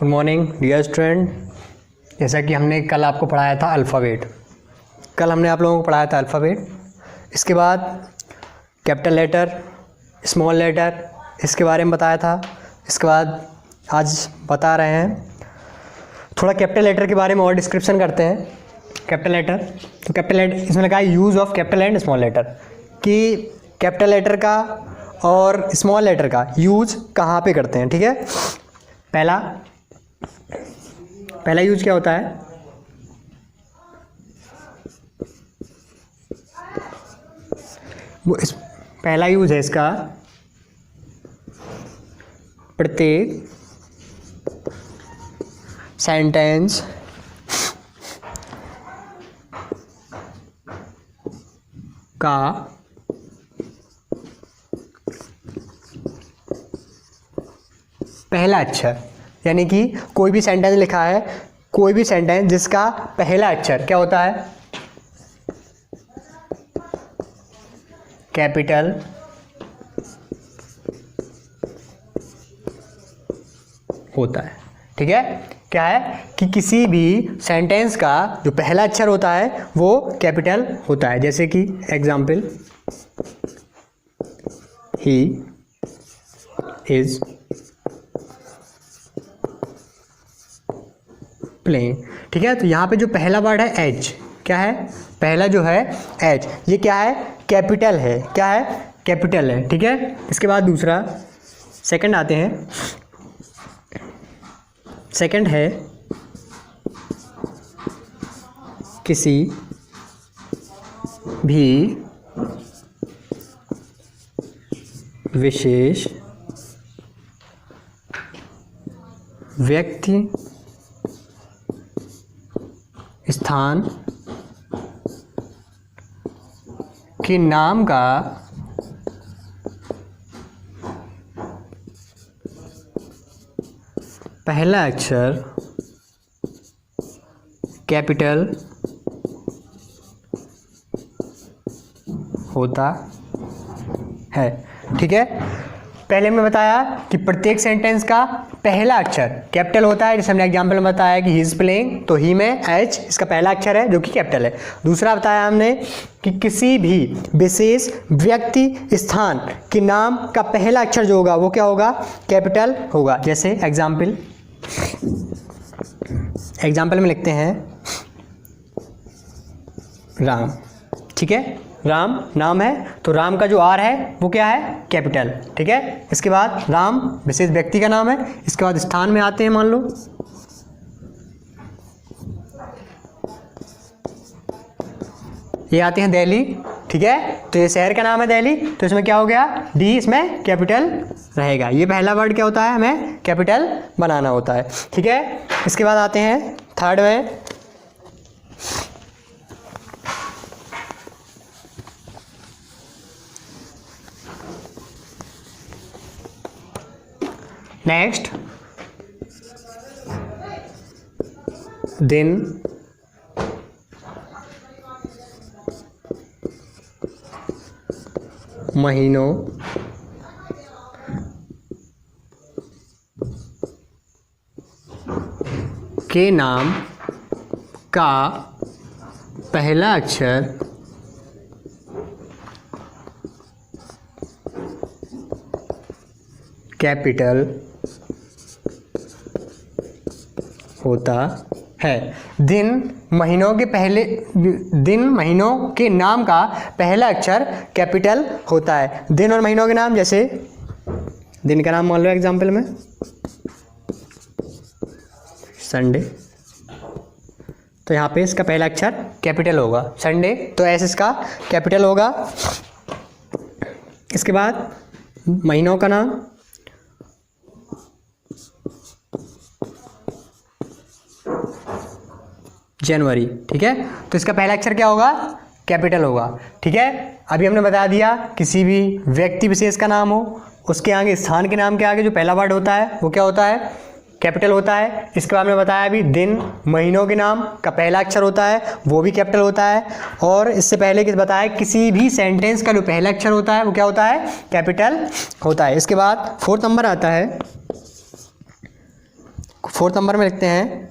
Good morning dear student. जैसा कि हमने कल आपको पढ़ाया था अल्फ़ाबेट, कल हमने आप लोगों को पढ़ाया था अल्फ़ाबेट। इसके बाद कैपिटल लेटर, स्मॉल लेटर, इसके बारे में बताया था। इसके बाद आज बता रहे हैं थोड़ा कैपिटल लेटर के बारे में और डिस्क्रिप्शन करते हैं। कैपिटल लेटर, तो कैपिटल लेटर इसमें लिखा है use of capital and small letter, कि कैपिटल लेटर का और स्मॉल लेटर का यूज़ कहाँ पे करते हैं। ठीक है, पहला यूज क्या होता है? पहला यूज है इसका प्रत्येक सेंटेंस का पहला अक्षर, यानी कि कोई भी सेंटेंस लिखा है, कोई भी सेंटेंस जिसका पहला अक्षर क्या होता है? कैपिटल होता है। ठीक है, क्या है कि किसी भी सेंटेंस का जो पहला अक्षर होता है वो कैपिटल होता है। जैसे कि एग्जाम्पल, ही इज प्लेइंग। ठीक है, तो यहाँ पे जो पहला वर्ड है एच, क्या है? पहला जो है एच, ये क्या है? कैपिटल है। क्या है? कैपिटल है। ठीक है, इसके बाद दूसरा सेकंड आते हैं। सेकंड है किसी भी विशेष व्यक्ति, स्थान के नाम का पहला अक्षर कैपिटल होता है। ठीक है, पहले मैं बताया कि प्रत्येक सेंटेंस का पहला अक्षर कैपिटल होता है। जैसे हमने एग्जाम्पल में बताया कि ही इज प्लेइंग, तो ही में एच इसका पहला अक्षर है जो कि कैपिटल है। दूसरा बताया हमने कि किसी भी विशेष व्यक्ति, स्थान के नाम का पहला अक्षर जो होगा वो क्या होगा? कैपिटल होगा। जैसे एग्जाम्पल में लिखते हैं राम। ठीक है, राम नाम है तो राम का जो आर है वो क्या है? कैपिटल। ठीक है, इसके बाद राम विशेष व्यक्ति का नाम है। इसके बाद स्थान में आते हैं, मान लो ये आते हैं दिल्ली। ठीक है, तो ये शहर का नाम है दिल्ली, तो इसमें क्या हो गया? डी इसमें कैपिटल रहेगा। ये पहला वर्ड क्या होता है? हमें कैपिटल बनाना होता है। ठीक है, इसके बाद आते हैं थर्ड में नेक्स्ट दिन, महीनों, के नाम का पहला अक्षर कैपिटल होता है। दिन महीनों के नाम का पहला अक्षर कैपिटल होता है। दिन और महीनों के नाम, जैसे दिन का नाम मान लो एग्जाम्पल में संडे, तो यहाँ पे इसका पहला अक्षर कैपिटल होगा संडे, तो ऐसे इसका कैपिटल होगा। इसके बाद महीनों का नाम जनवरी। ठीक है, तो इसका पहला अक्षर क्या होगा? कैपिटल होगा। ठीक है, अभी हमने बता दिया किसी भी व्यक्ति विशेष का नाम हो, उसके आगे स्थान के नाम के आगे जो पहला वर्ड होता है वो क्या होता है? कैपिटल होता है। इसके बाद में बताया अभी दिन महीनों के नाम का पहला अक्षर होता है वो भी कैपिटल होता है। और इससे पहले किस बताया किसी भी सेंटेंस का जो पहला अक्षर होता है वो क्या होता है, कैपिटल होता है। इसके बाद फोर्थ नंबर आता है, 4 नंबर में लिखते हैं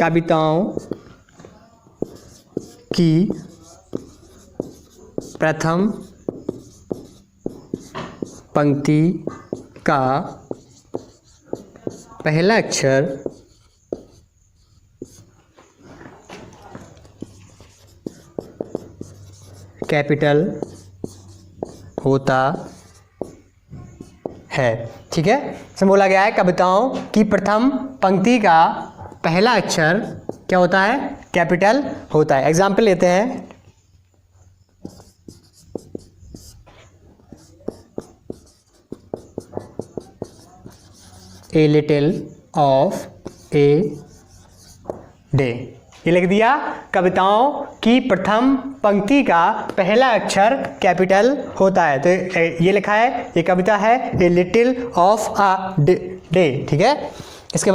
कविताओं की प्रथम पंक्ति का पहला अक्षर कैपिटल होता है। ठीक है, इसमें बोला गया है कविताओं की प्रथम पंक्ति का पहला अक्षर क्या होता है, कैपिटल होता है। एग्जाम्पल लेते हैं, a little of a day, ये लिख दिया। कविताओं की प्रथम पंक्ति का पहला अक्षर कैपिटल होता है, तो ये लिखा है, ये कविता है a little of a day. ठीक है, इसके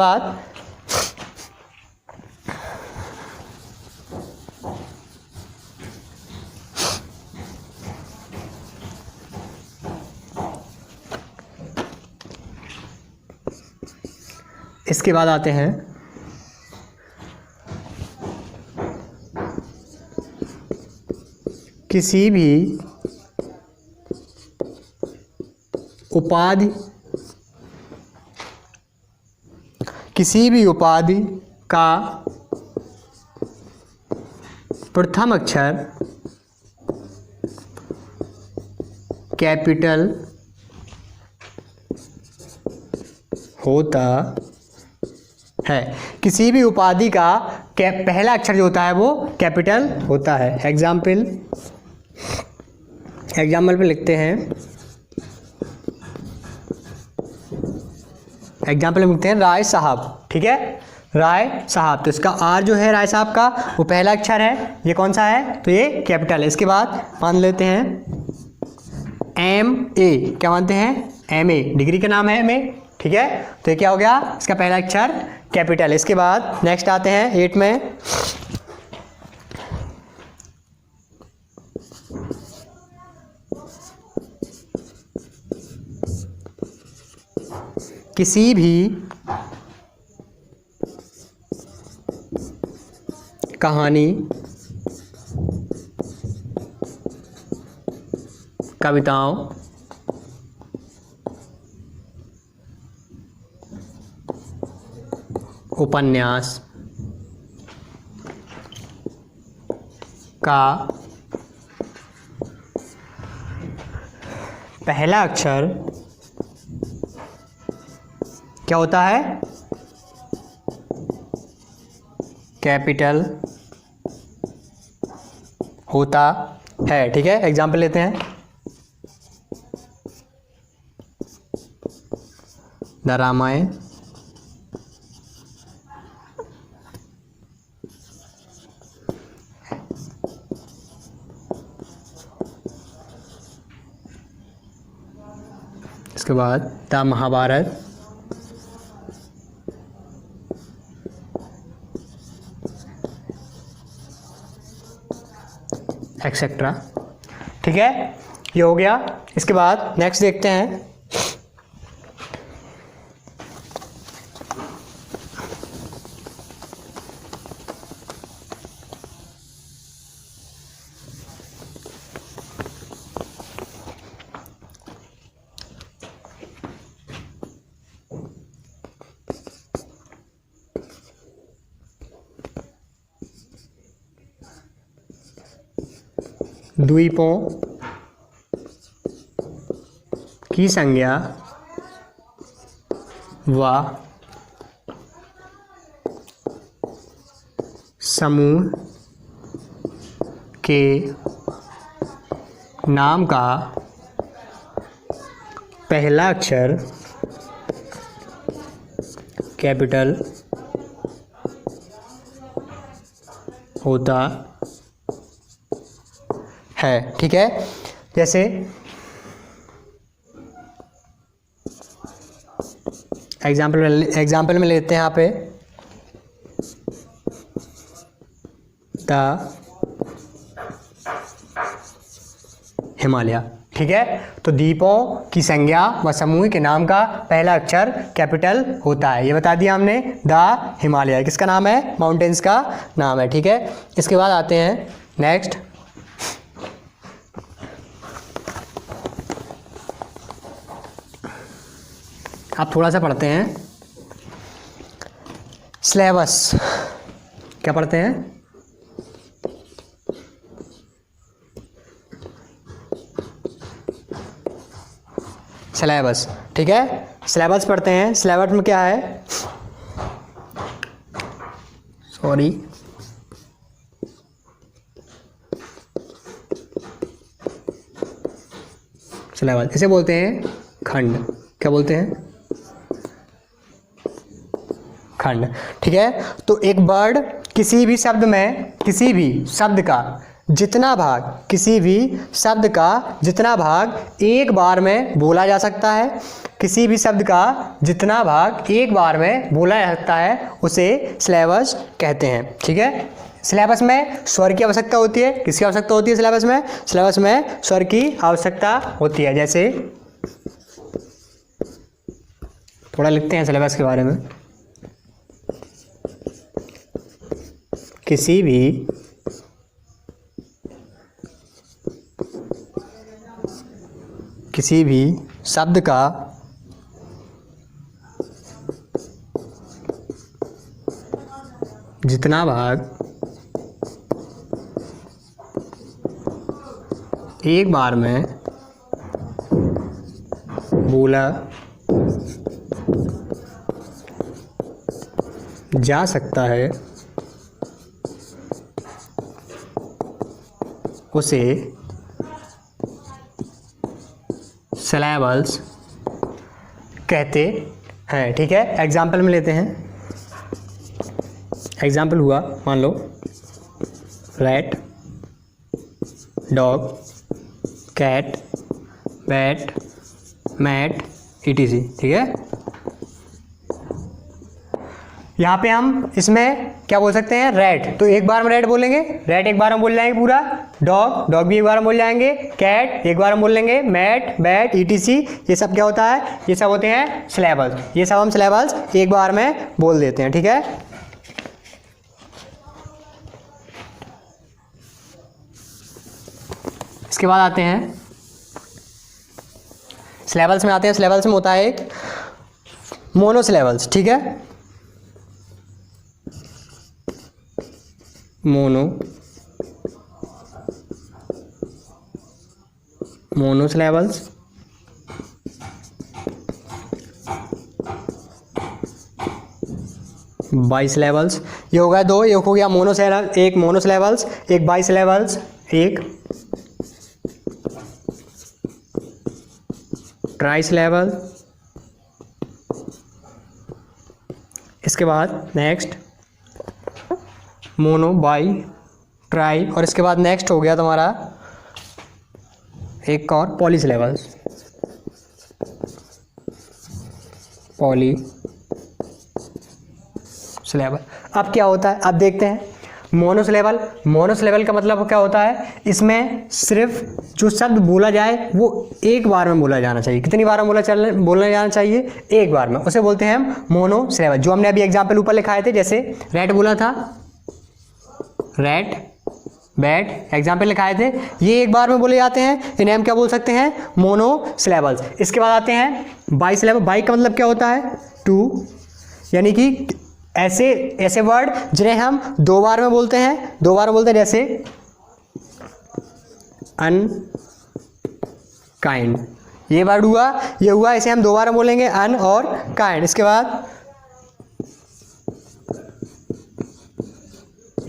बाद आते हैं किसी भी उपाधि का प्रथम अक्षर कैपिटल होता है। किसी भी उपाधि का पहला अक्षर जो होता है वो कैपिटल होता है। एग्जाम्पल पे लिखते हैं, राय साहब। ठीक है, राय साहब, तो इसका आर जो है राय साहब का वो पहला अक्षर है, ये कौन सा है, तो ये कैपिटल है। इसके बाद मान लेते हैं एम ए, क्या मानते हैं, एम ए, डिग्री का नाम है एम ए। ठीक है, तो ये क्या हो गया, इसका पहला अक्षर कैपिटल। इसके बाद नेक्स्ट आते हैं 8 में, किसी भी कहानी, कविताओं, उपन्यास का पहला अक्षर क्या होता है, कैपिटल होता है। ठीक है, एग्जाम्पल लेते हैं, द रामायण, इसके बाद द महाभारत, एक्सेट्रा। ठीक है, ये हो गया। इसके बाद नेक्स्ट देखते हैं, द्वीपों की संज्ञा व समूह के नाम का पहला अक्षर कैपिटल होता है। ठीक है, जैसे एग्जाम्पल में लेते हैं यहाँ पे द हिमालय। ठीक है। तो द्वीपों की संज्ञा व समूह के नाम का पहला अक्षर कैपिटल होता है। ये बता दिया हमने। द हिमालय किसका नाम है? माउंटेन्स का नाम है। ठीक है। इसके बाद आते हैं नेक्स्ट। आप थोड़ा सा पढ़ते हैं सिलेबस। क्या पढ़ते हैं? सिलेबस। ठीक है। सिलेबस पढ़ते हैं। सिलेबस में क्या है? सॉरी, सिलेबस इसे बोलते हैं खंड। क्या बोलते हैं? खंड। ठीक है। तो एक वर्ड किसी भी शब्द में, किसी भी शब्द का जितना भाग, किसी भी शब्द का जितना भाग एक बार में बोला जा सकता है, किसी भी शब्द का जितना भाग एक बार में बोला जा सकता है, उसे सिलेबस कहते हैं। ठीक है। सिलेबस में स्वर की आवश्यकता होती है। किसकी आवश्यकता होती है सिलेबस में? सिलेबस में स्वर की आवश्यकता होती है। जैसे थोड़ा लिखते हैं सिलेबस के बारे में। किसी भी शब्द का जितना भाग एक बार में बोला जा सकता है, उसे सिलेबस कहते हैं। ठीक है। एग्जाम्पल में लेते हैं। एग्जाम्पल हुआ, मान लो rat, dog, cat, bat, mat, ETC। ठीक है। यहाँ पे हम इसमें क्या बोल सकते हैं? रैट। तो एक बार में रैट बोलेंगे, रैट एक बार में बोल जाएंगे पूरा। डॉग, डॉग भी एक बार में बोल जाएंगे। कैट एक बार में बोल लेंगे। मैट, बैट, ETC, ये सब क्या होता है? ये सब होते हैं सिलेबस। ये सब हम सिलेबस एक बार में बोल देते हैं। ठीक है। इसके बाद आते हैं सिलेबस में। आते हैं सिलेबस में होता है एक मोनोसिलेबल्स। ठीक है। मोनोसिलेबल्स, बाइसिलेबल्स। ये हो गया दो। एक हो गया मोनोसिलेबल, एक मोनोसिलेबल्स, एक बाइसिलेबल्स, एक ट्राइसिलेबल। इसके बाद नेक्स्ट मोनो, बाई, ट्राई, और इसके बाद नेक्स्ट हो गया तुम्हारा एक और पॉलीसिलेबल्स। Poly syllable. अब क्या होता है? अब देखते हैं मोनोसिलेबल। मोनोसिलेबल का मतलब क्या होता है? इसमें सिर्फ जो शब्द बोला जाए वो एक बार में बोला जाना चाहिए। कितनी बार में बोलना जाना चाहिए? एक बार में। उसे बोलते हैं हम मोनोसिलेबल। जो हमने अभी एग्जाम्पल ऊपर लिखाए थे, जैसे रैट बोला था, रैट, बैट, एग्जाम्पल लिखाए थे, ये एक बार में बोले जाते हैं। इन्हें हम क्या बोल सकते हैं? मोनोसिलेबल्स। इसके बाद आते हैं बाइसिलेबल। बाई का मतलब क्या होता है? टू, यानी कि ऐसे वर्ड जिन्हें हम दो बार में बोलते हैं। दो बार में बोलते हैं, जैसे अनकाइंड। ये वर्ड हुआ, ये हुआ, इसे हम दो बार में बोलेंगे, अन और काइंड। इसके बाद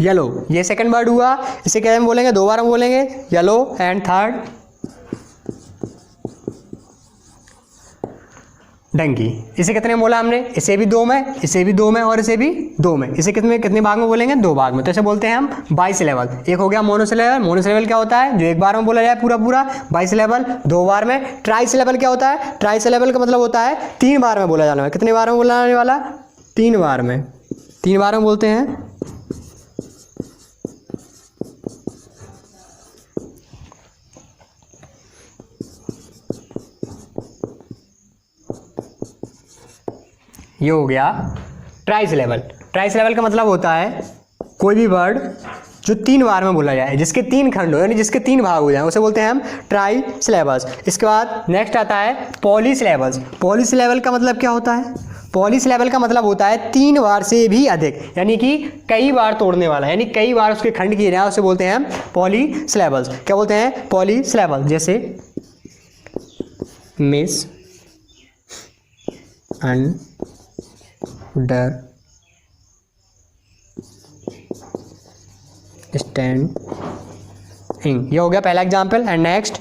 येलो, ये सेकंड वर्ड हुआ, इसे क्या हम बोलेंगे? दो बार हम बोलेंगे, येलो। And third Dunki. इसे कितने में बोला हमने? इसे भी दो में, इसे भी दो में, और इसे भी दो में। इसे कितने भाग में बोलेंगे? दो भाग में। तो इसे बोलते हैं हम बाइसिलेबल। एक हो गया मोनोसिलेबल। मोनोसिलेबल क्या होता है? जो एक बार में बोला जाए पूरा पूरा। बाइसिलेबल दो बार में। ट्राइसिलेबल क्या होता है? ट्राइसिलेबल का मतलब होता है तीन बार में बोला जाने वाला। कितने बार में बोला जाने वाला? तीन बार में। तीन बार में बोलते हैं। ये हो गया ट्राइसिलेबल। ट्राइसिलेबल का मतलब होता है कोई भी वर्ड जो 3 बार में बोला जाए, जिसके 3 खंड हो, यानी जिसके 3 भाग हो जाए, उसे बोलते हैं हम ट्राइसिलेबस। इसके बाद नेक्स्ट आता है पॉलीसिलेबस। पॉलीसिलेबल का मतलब क्या होता है? पॉलीसिलेबल का मतलब होता है 3 बार से भी अधिक, यानी कि कई बार तोड़ने वाला, यानी कई बार उसके खंड किए जाए, उसे बोलते हैं हम पॉलीसिलेबल्स। क्या बोलते हैं? पॉलीसिलेबल। जैसे मिस अंडर स्टैंडिंग, ये हो गया पहला एग्जाम्पल। एंड नेक्स्ट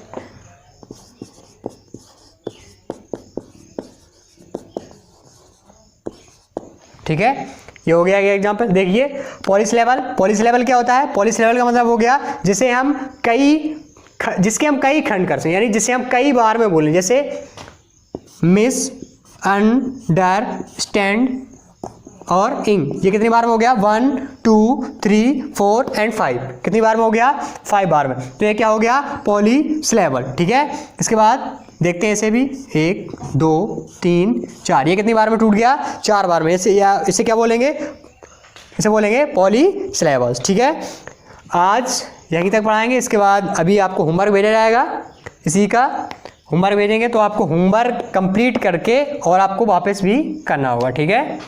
ठीक है, ये हो गया एग्जाम्पल। देखिए पॉलीसिलेबल, पॉलीसिलेबल क्या होता है? पॉलीसिलेबल का मतलब हो गया जिसके हम कई खंड कर सकते, यानी जिसे हम कई बार में बोलें। जैसे मिस अंडरस्टैंड और इंग, ये कितनी बार में हो गया? 1 2 3 4 एंड 5। कितनी बार में हो गया? 5 बार में। तो ये क्या हो गया? पॉलीसिलेबल। ठीक है, इसके बाद देखते हैं इसे भी। 1 2 3 4, ये कितनी बार में टूट गया? 4 बार में। इसे क्या बोलेंगे? इसे बोलेंगे पॉलीसिलेबल्स। ठीक है, आज यहीं तक पढ़ाएंगे। इसके बाद अभी आपको होमवर्क भेजा जाएगा, इसी का होमवर्क भेजेंगे, तो आपको होमवर्क कंप्लीट करके और आपको वापस भी करना होगा। ठीक है।